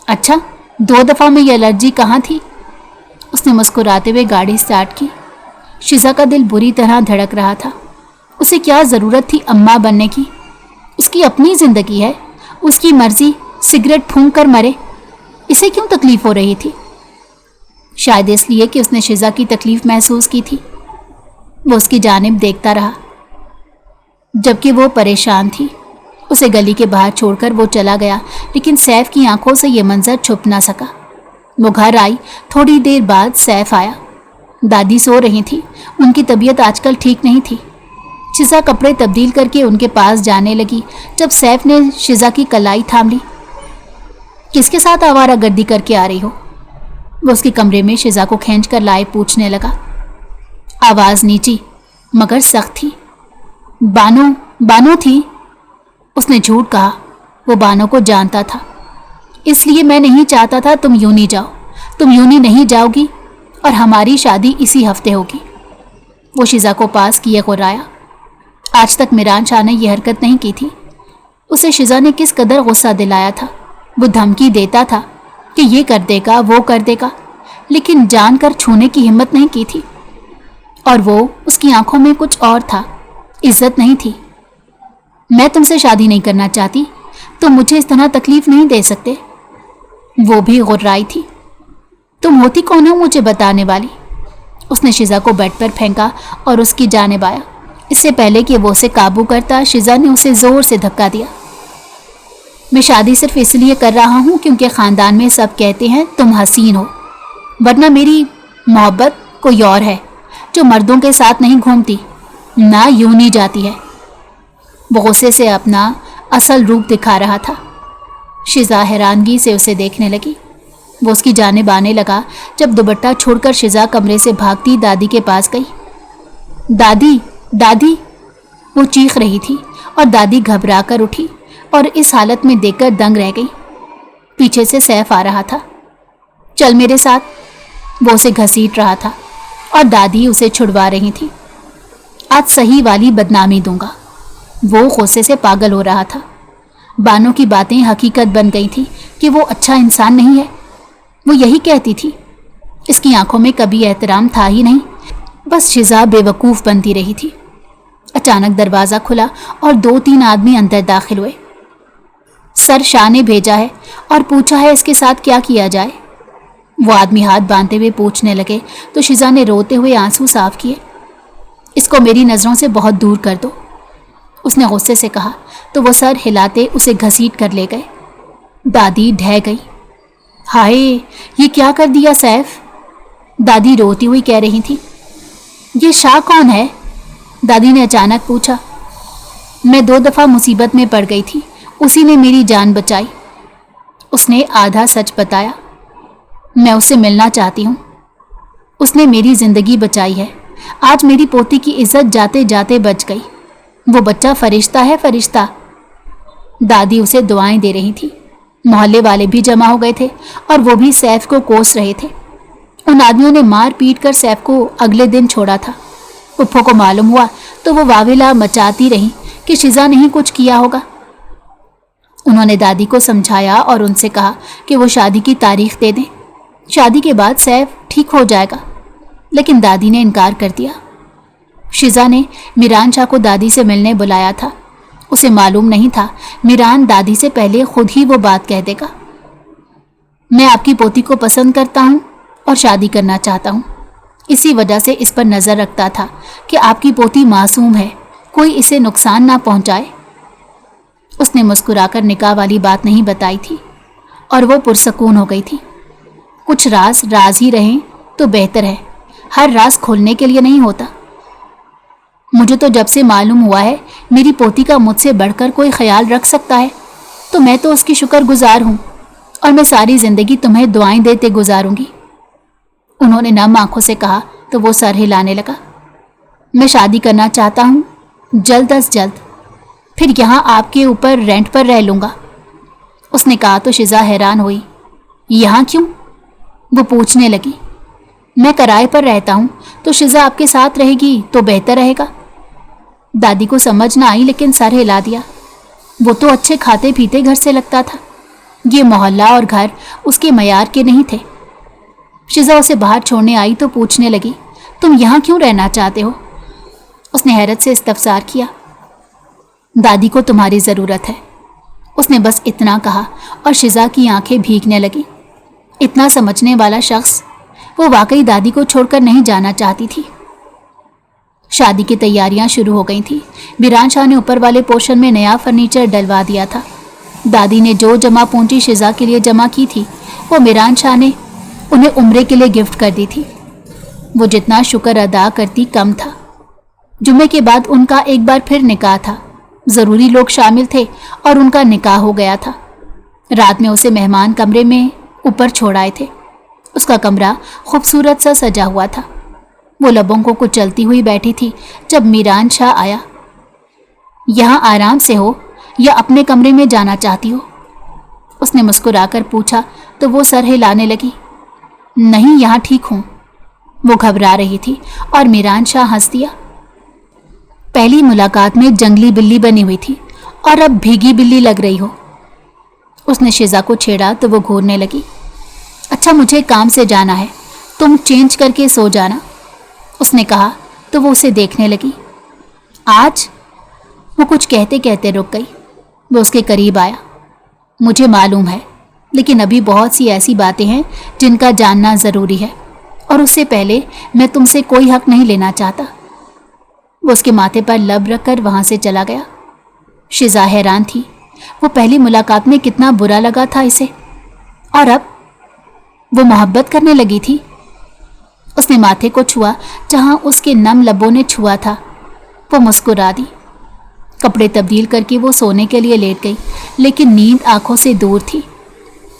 اچھا، 2 دفعہ میں یہ الرجی کہاں تھی؟ اس نے مسکراتے ہوئے گاڑی سٹارٹ کی۔ شزا کا دل بری طرح دھڑک رہا تھا۔ اسے کیا ضرورت تھی اماں بننے کی؟ اس کی اپنی زندگی ہے، اس کی مرضی، سگریٹ پھونک کر مرے، اسے کیوں تکلیف ہو رہی تھی؟ شاید اس لیے کہ اس نے شزا کی تکلیف محسوس کی تھی۔ وہ اس کی جانب دیکھتا رہا جبکہ وہ پریشان تھی۔ اسے گلی کے باہر چھوڑ کر وہ چلا گیا، لیکن سیف کی آنکھوں سے یہ منظر چھپ نہ سکا۔ وہ گھر آئی، تھوڑی دیر بعد سیف آیا۔ دادی سو رہی تھی، ان کی طبیعت آج کل ٹھیک نہیں تھی۔ شزا کپڑے تبدیل کر کے ان کے پاس جانے لگی جب سیف نے شزا کی کلائی تھام لی۔ کس کے ساتھ آوارہ گردی کر کے آ رہی ہو؟ وہ اس کے کمرے میں شزا کو کھینچ کر لائے پوچھنے لگا۔ آواز نیچی مگر سخت تھی۔ بانو تھی۔ اس نے جھوٹ کہا، وہ بانو کو جانتا تھا۔ اس لیے میں نہیں چاہتا تھا تم یونی جاؤ، تم یونی نہیں جاؤ گی اور ہماری شادی اسی ہفتے ہوگی۔ وہ شزا کو پاس کیے غرایا۔ آج تک میران شاہ نے یہ حرکت نہیں کی تھی۔ اسے شزا نے کس قدر غصہ دلایا تھا۔ وہ دھمکی دیتا تھا کہ یہ کر دے گا، وہ کر دے گا، لیکن جان کر چھونے کی ہمت نہیں کی تھی۔ اور وہ اس کی آنکھوں میں کچھ اور تھا، عزت نہیں تھی۔ میں تم سے شادی نہیں کرنا چاہتی، تم مجھے اس طرح تکلیف نہیں دے سکتے۔ وہ بھی غرائی تھی۔ تم ہوتی کون ہو مجھے بتانے والی؟ اس نے شزا کو بیڈ پر پھینکا اور اس کی جانب آیا۔ اس سے پہلے کہ وہ اسے قابو کرتا، شزا نے اسے زور سے دھکا دیا۔ میں شادی صرف اس لیے کر رہا ہوں کیونکہ خاندان میں سب کہتے ہیں تم حسین ہو۔ वरना मेरी मोहब्बत कोई और है जो मर्दों के साथ नहीं घूमती, ना यूं नहीं जाती है। वो गुस्से से अपना असल रूप दिखा रहा था। शिजा हैरानगी से उसे देखने लगी। वो उसकी जानिब आने लगा। जब दुपट्टा छोड़कर शिजा कमरे से भागती दादी के पास गई। दादी, दादी, वो चीख रही थी और दादी घबरा कर उठी और इस हालत में देखकर दंग रह गई। पीछे से सैफ आ रहा था। चल मेरे साथ, वो उसे घसीट रहा था और दादी उसे छुड़वा रही थी। आज सही वाली बदनामी दूंगा। वो गुस्से से पागल हो रहा था। बानो की बातें हकीकत बन गई थी कि वो अच्छा इंसान नहीं है। वो यही कहती थी। इसकी आंखों में कभी एहतराम था ही नहीं, बस शिजा बेवकूफ़ बनती रही थी। अचानक दरवाज़ा खुला और 2-3 आदमी अंदर दाखिल हुए। सर शाह ने भेजा है और पूछा है इसके साथ क्या किया जाए। वो आदमी हाथ बांधते हुए पूछने लगे तो शिजा ने रोते हुए आंसू साफ किए। इसको मेरी नज़रों से बहुत दूर कर दो, उसने गुस्से से कहा तो वो सर हिलाते उसे घसीट कर ले गए। दादी ढह गई। हाय, ये क्या कर दिया सैफ, दादी रोती हुई कह रही थी। ये शाह कौन है, दादी ने अचानक पूछा। मैं 2 दफ़ा मुसीबत में पड़ गई थी, उसी ने मेरी जान बचाई, उसने आधा सच बताया। मैं उससे मिलना चाहती हूँ, उसने मेरी ज़िंदगी बचाई है। आज मेरी पोती की इज्जत जाते जाते बच गई। वो बच्चा फरिश्ता है, फरिश्ता। दादी उसे दुआएं दे रही थी। मोहल्ले वाले भी जमा हो गए थे और वो भी सैफ को कोस रहे थे। उन आदमियों ने मार पीट कर सैफ को अगले दिन छोड़ा था। पुप्पो को मालूम हुआ तो वो वावेला मचाती रही कि शिजा ने ही कुछ किया होगा। उन्होंने दादी को समझाया और उनसे कहा कि वो शादी की तारीख दे दें। शादी के बाद सैफ ठीक हो जाएगा, लेकिन दादी ने इनकार कर दिया। शिजा ने मीरान शाह को दादी से मिलने बुलाया था। उसे मालूम नहीं था मीरान दादी से पहले खुद ही वो बात कह देगा। मैं आपकी पोती को पसंद करता हूँ और शादी करना चाहता हूँ। इसी वजह से इस पर नज़र रखता था कि आपकी पोती मासूम है, कोई इसे नुकसान ना पहुँचाए। उसने मुस्कुराकर निकाह वाली बात नहीं बताई थी और वो पुरसकून हो गई थी। कुछ राज राज ही रहें तो बेहतर है, हर राज खोलने के लिए नहीं होता। मुझे तो जब से मालूम हुआ है मेरी पोती का मुझसे बढ़कर कोई ख्याल रख सकता है, तो मैं तो उसकी शुक्रगुजार हूँ और मैं सारी ज़िंदगी तुम्हें दुआएं देते गुजारूंगी। उन्होंने नम आंखों से कहा तो वो सर हिलाने लगा। मैं शादी करना चाहता हूँ, जल्द अज जल्द, फिर यहाँ आपके ऊपर रेंट पर रह लूँगा, उसने कहा तो शिजा हैरान हुई। यहाँ क्यों, वो पूछने लगी। मैं किराए पर रहता हूँ, तो शिजा आपके साथ रहेगी तो बेहतर रहेगा। दादी को समझ ना आई लेकिन सर हिला दिया। वो तो अच्छे खाते पीते घर से लगता था। ये मोहल्ला और घर उसके मयार के नहीं थे। शिजा उसे बाहर छोड़ने आई तो पूछने लगी, तुम यहाँ क्यों रहना चाहते हो? उसने हैरत से इस्तफसार किया। दादी को तुम्हारी ज़रूरत है, उसने बस इतना कहा और शिजा की आंखें भीगने लगी। इतना समझने वाला शख्स, वो वाकई दादी को छोड़कर नहीं जाना चाहती थी। शादी की तैयारियां शुरू हो गई थी। मीरान शाह ने ऊपर वाले पोर्शन में नया फर्नीचर डलवा दिया था। दादी ने जो जमा पूंजी शिजा के लिए जमा की थी वो मीरान शाह ने उन्हें उम्रे के लिए गिफ्ट कर दी थी। वो जितना शुक्र अदा करती कम था। जुम्मे के बाद उनका एक बार फिर निकाह था। ज़रूरी लोग शामिल थे और उनका निकाह हो गया था। रात में उसे मेहमान कमरे में ऊपर छोड़ आए थे। उसका कमरा खूबसूरत सा सजा हुआ था। वो लबों को कुचलती हुई बैठी थी जब मीरान शाह आया। यहाँ आराम से हो या अपने कमरे में जाना चाहती हो? उसने मुस्कुराकर पूछा तो वो सर हिलाने लगी। नहीं, यहाँ ठीक हूँ। वो घबरा रही थी और मीरान शाह हंस दिया। पहली मुलाकात में जंगली बिल्ली बनी हुई थी और अब भीगी बिल्ली लग रही हो। उसने शिजा को छेड़ा तो वो घूरने लगी। अच्छा, मुझे काम से जाना है, तुम चेंज करके सो जाना, उसने कहा तो वो उसे देखने लगी। आज? वो कुछ कहते कहते रुक गई। वो उसके करीब आया। मुझे मालूम है, लेकिन अभी बहुत सी ऐसी बातें हैं जिनका जानना ज़रूरी है और उससे पहले मैं तुमसे कोई हक नहीं लेना चाहता। वो उसके माथे पर लब रखकर वहाँ से चला गया। शिजा हैरान थी। वो पहली मुलाकात में कितना बुरा लगा था इसे, और अब वो मोहब्बत करने लगी थी। اس نے ماتھے کو چھوا جہاں اس کے نم لبوں نے چھوا تھا۔ وہ مسکرا دی۔ کپڑے تبدیل کر کے وہ سونے کے لیے لیٹ گئی، لیکن نیند آنکھوں سے دور تھی۔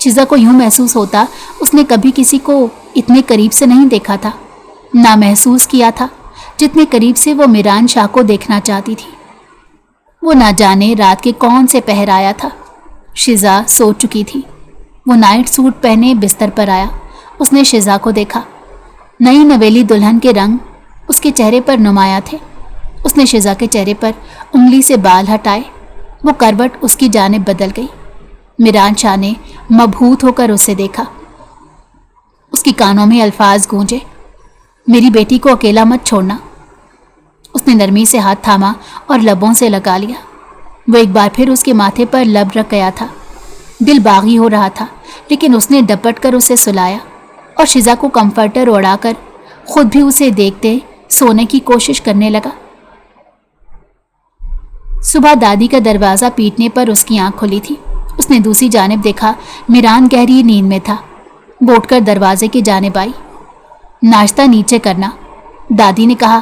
شیزا کو یوں محسوس ہوتا اس نے کبھی کسی کو اتنے قریب سے نہیں دیکھا تھا، نہ محسوس کیا تھا جتنے قریب سے وہ میران شاہ کو دیکھنا چاہتی تھی۔ وہ نہ جانے رات کے کون سے پہر آیا تھا۔ شیزا سو چکی تھی۔ وہ نائٹ سوٹ پہنے بستر پر آیا۔ اس نے شیزا کو دیکھا۔ نئی نویلی دلہن کے رنگ اس کے چہرے پر نمایاں تھے۔ اس نے شیزا کے چہرے پر انگلی سے بال ہٹائے۔ وہ کروٹ اس کی جانب بدل گئی۔ میران شاہ نے مبہوت ہو کر اسے دیکھا۔ اس کی کانوں میں الفاظ گونجے، میری بیٹی کو اکیلا مت چھوڑنا۔ اس نے نرمی سے ہاتھ تھاما اور لبوں سے لگا لیا۔ وہ ایک بار پھر اس کے ماتھے پر لب رکھ گیا تھا۔ دل باغی ہو رہا تھا، لیکن اس نے ڈپٹ کر اسے سلایا اور شیزا کو کمفرٹر اڑا کر خود بھی اسے دیکھتے سونے کی کوشش کرنے لگا۔ صبح دادی کا دروازہ پیٹنے پر اس کی آنکھ کھلی تھی۔ اس نے دوسری جانب دیکھا، میران گہری نیند میں تھا۔ وہ اٹھ کر دروازے کی جانب آئی۔ ناشتہ نیچے کرنا، دادی نے کہا۔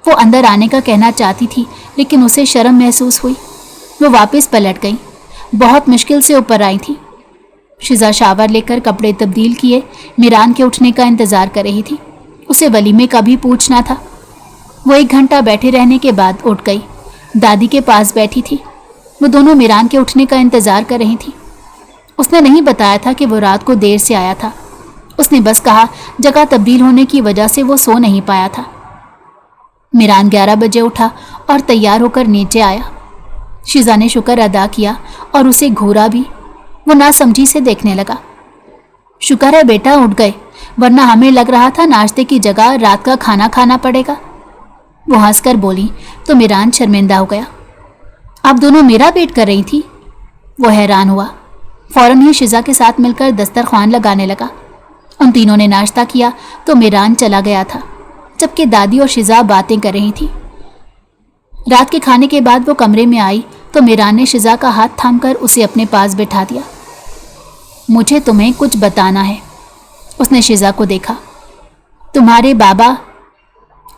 وہ اندر آنے کا کہنا چاہتی تھی، لیکن اسے شرم محسوس ہوئی۔ وہ واپس پلٹ گئی، بہت مشکل سے اوپر آئی تھی۔ شیزا شاور لے کر کپڑے تبدیل کیے میران کے اٹھنے کا انتظار کر رہی تھی۔ اسے ولیمے کا بھی پوچھنا تھا۔ وہ 1 گھنٹہ بیٹھے رہنے کے بعد اٹھ گئی، دادی کے پاس بیٹھی تھی۔ وہ دونوں میران کے اٹھنے کا انتظار کر رہی تھی۔ اس نے نہیں بتایا تھا کہ وہ رات کو دیر سے آیا تھا۔ اس نے بس کہا جگہ تبدیل ہونے کی وجہ سے وہ سو نہیں پایا تھا۔ میران 11 بجے اٹھا اور تیار ہو کر نیچے آیا۔ شیزا نے شکر ادا کیا اور اسے گھورا بھی۔ وہ ناسمجھی سے دیکھنے لگا۔ شکر ہے بیٹا اٹھ گئے، ورنہ ہمیں لگ رہا تھا ناشتے کی جگہ رات کا کھانا کھانا پڑے گا۔ وہ ہنس کر بولی تو میران شرمندہ ہو گیا۔ آپ دونوں میرا ویٹ کر رہی تھی؟ وہ حیران ہوا۔ فوراً ہی شیزا کے ساتھ مل کر دسترخوان لگانے لگا۔ ان تینوں نے ناشتہ کیا تو میران چلا گیا تھا، جبکہ دادی اور شیزا باتیں کر رہی تھی۔ رات کے کھانے کے بعد وہ کمرے میں آئی تو میران نے شیزا کا ہاتھ تھام کر اسے اپنے پاس بٹھا دیا۔ مجھے تمہیں کچھ بتانا ہے۔ اس نے شیزا کو دیکھا۔ تمہارے بابا،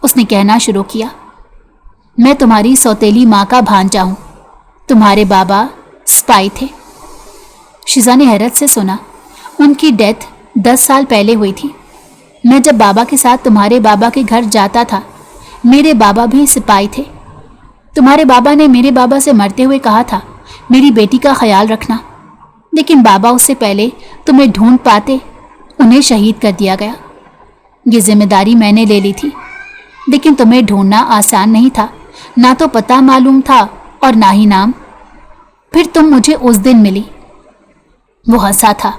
اس نے کہنا شروع کیا، میں تمہاری سوتیلی ماں کا بھانجا ہوں۔ تمہارے بابا سپائی تھے۔ شیزا نے حیرت سے سنا۔ ان کی ڈیتھ 10 سال پہلے ہوئی تھی۔ میں جب بابا کے ساتھ تمہارے بابا کے گھر جاتا تھا، میرے بابا بھی سپاہی تھے۔ تمہارے بابا نے میرے بابا سے مرتے ہوئے کہا تھا میری بیٹی کا خیال رکھنا، لیکن بابا اس سے پہلے تمہیں ڈھونڈ پاتے انہیں شہید کر دیا گیا۔ یہ ذمہ داری میں نے لے لی تھی، لیکن تمہیں ڈھونڈنا آسان نہیں تھا، نہ تو پتہ معلوم تھا اور نہ ہی نام۔ پھر تم مجھے اس دن ملی۔ وہ ہنسا تھا۔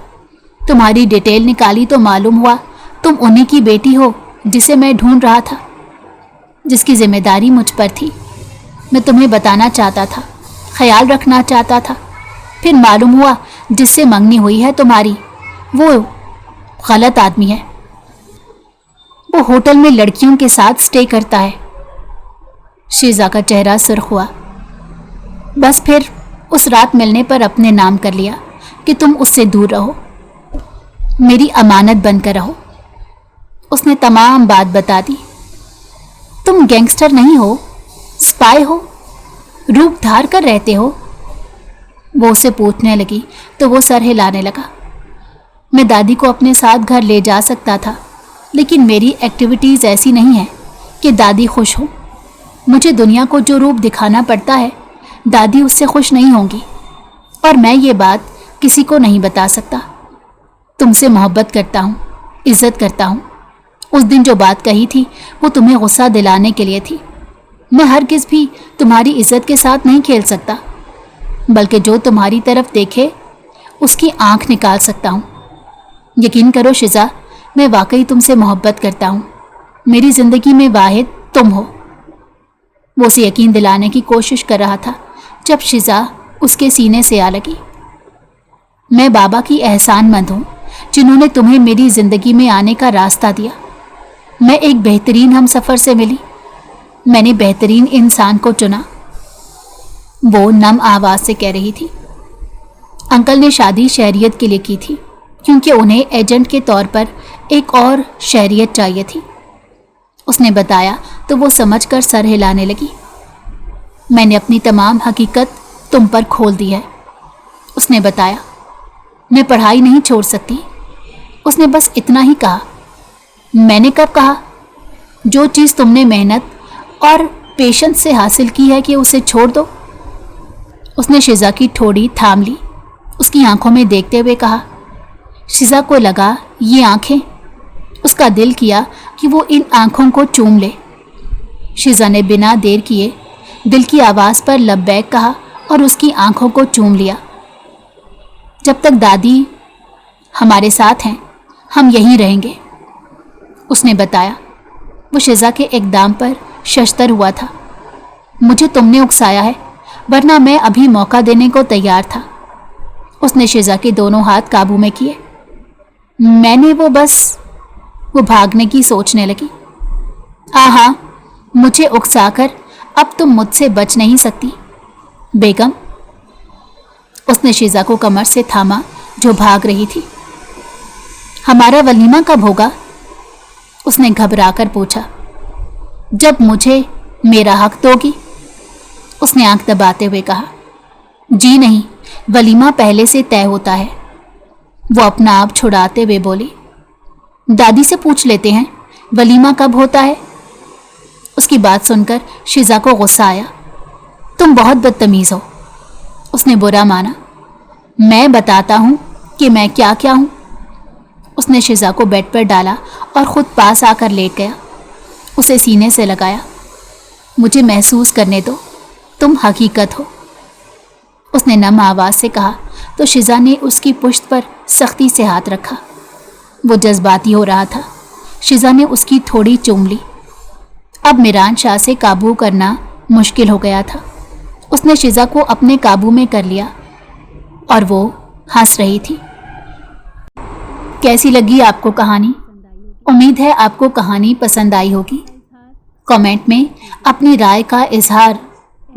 تمہاری ڈیٹیل نکالی تو معلوم ہوا تم انہیں کی بیٹی ہو جسے میں ڈھونڈ رہا تھا، جس کی ذمہ داری مجھ پر تھی۔ میں تمہیں بتانا چاہتا تھا، خیال رکھنا چاہتا تھا، پھر معلوم ہوا جس سے منگنی ہوئی ہے تمہاری وہ غلط آدمی ہے۔ وہ ہوٹل میں لڑکیوں کے ساتھ سٹے کرتا ہے۔ شیزا کا چہرہ سرخ ہوا۔ بس پھر اس رات ملنے پر اپنے نام کر لیا کہ تم اس سے دور رہو، میری امانت بن کر رہو۔ اس نے تمام بات بتا دی۔ تم گینگسٹر نہیں ہو، سپائی ہو، روپ دھار کر رہتے ہو؟ وہ اسے پوچھنے لگی تو وہ سر ہلانے لگا۔ میں دادی کو اپنے ساتھ گھر لے جا سکتا تھا، لیکن میری ایکٹیویٹیز ایسی نہیں ہیں کہ دادی خوش ہو۔ مجھے دنیا کو جو روپ دکھانا پڑتا ہے دادی اس سے خوش نہیں ہوں گی، اور میں یہ بات کسی کو نہیں بتا سکتا۔ تم سے محبت کرتا ہوں، عزت کرتا ہوں۔ اس دن جو بات کہی تھی وہ تمہیں غصہ دلانے کے لیے تھی۔ میں ہرگز بھی تمہاری عزت کے ساتھ نہیں کھیل سکتا، بلکہ جو تمہاری طرف دیکھے اس کی آنکھ نکال سکتا ہوں۔ یقین کرو شیزا، میں واقعی تم سے محبت کرتا ہوں۔ میری زندگی میں واحد تم ہو۔ وہ اسے یقین دلانے کی کوشش کر رہا تھا جب شیزا اس کے سینے سے آ لگی۔ میں بابا کی احسان مند ہوں جنہوں نے تمہیں میری زندگی میں آنے کا راستہ دیا۔ میں ایک بہترین ہم سفر سے ملی، میں نے بہترین انسان کو چنا۔ وہ نم آواز سے کہہ رہی تھی۔ انکل نے شادی شہریت کے لیے کی تھی، کیونکہ انہیں ایجنٹ کے طور پر एक और शहरियत चाहिए थी। उसने बताया तो वो समझकर सर हिलाने लगी। मैंने अपनी तमाम हकीकत तुम पर खोल दी है, उसने बताया। मैं पढ़ाई नहीं छोड़ सकती। उसने बस इतना ही कहा। मैंने कब कहा? जो चीज़ तुमने मेहनत और पेशेंस से हासिल की है कि उसे छोड़ दो। उसने शिजा की ठोड़ी थाम ली, उसकी आंखों में देखते हुए कहा। शिजा को लगा ये आंखें, उसका दिल किया कि वो इन आंखों को चूम ले। शिजा ने बिना देर किए दिल की आवाज़ पर लब्बैक कहा और उसकी आंखों को चूम लिया। जब तक दादी हमारे साथ हैं हम यहीं रहेंगे, उसने बताया। वो शिजा के एकदम पर शशतर हुआ था। मुझे तुमने उकसाया है, वरना मैं अभी मौका देने को तैयार था। उसने शिजा के दोनों हाथ काबू में किए। मैंने वो भागने की सोचने लगी। आहा, मुझे उकसाकर अब तुम मुझसे बच नहीं सकती बेगम। उसने शिजा को कमर से थामा जो भाग रही थी। हमारा वलीमा कब होगा? उसने घबराकर पूछा। जब मुझे मेरा हक दोगी, उसने आंख दबाते हुए कहा। जी नहीं, वलीमा पहले से तय होता है, वो अपना आप छुड़ाते हुए बोली। दादी से पूछ लेते हैं वलीमा कब होता है। उसकी बात सुनकर शिजा को गुस्सा आया। तुम बहुत बदतमीज हो, उसने बुरा माना। मैं बताता हूं कि मैं क्या क्या हूं। उसने शिजा को बेड पर डाला और खुद पास आकर लेट गया, उसे सीने से लगाया। मुझे महसूस करने दो, तुम हकीकत हो, उसने नम आवाज़ से कहा तो शिजा ने उसकी पुश्त पर सख्ती से हाथ रखा। वो जज्बाती हो रहा था। शिजा ने उसकी थोड़ी चूम ली। अब मिरान शाह से काबू करना मुश्किल हो गया था। उसने शिजा को अपने काबू में कर लिया और वो हंस रही थी। कैसी लगी आपको कहानी? उम्मीद है आपको कहानी पसंद आई होगी। कमेंट में अपनी राय का इजहार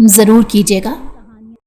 ज़रूर कीजिएगा।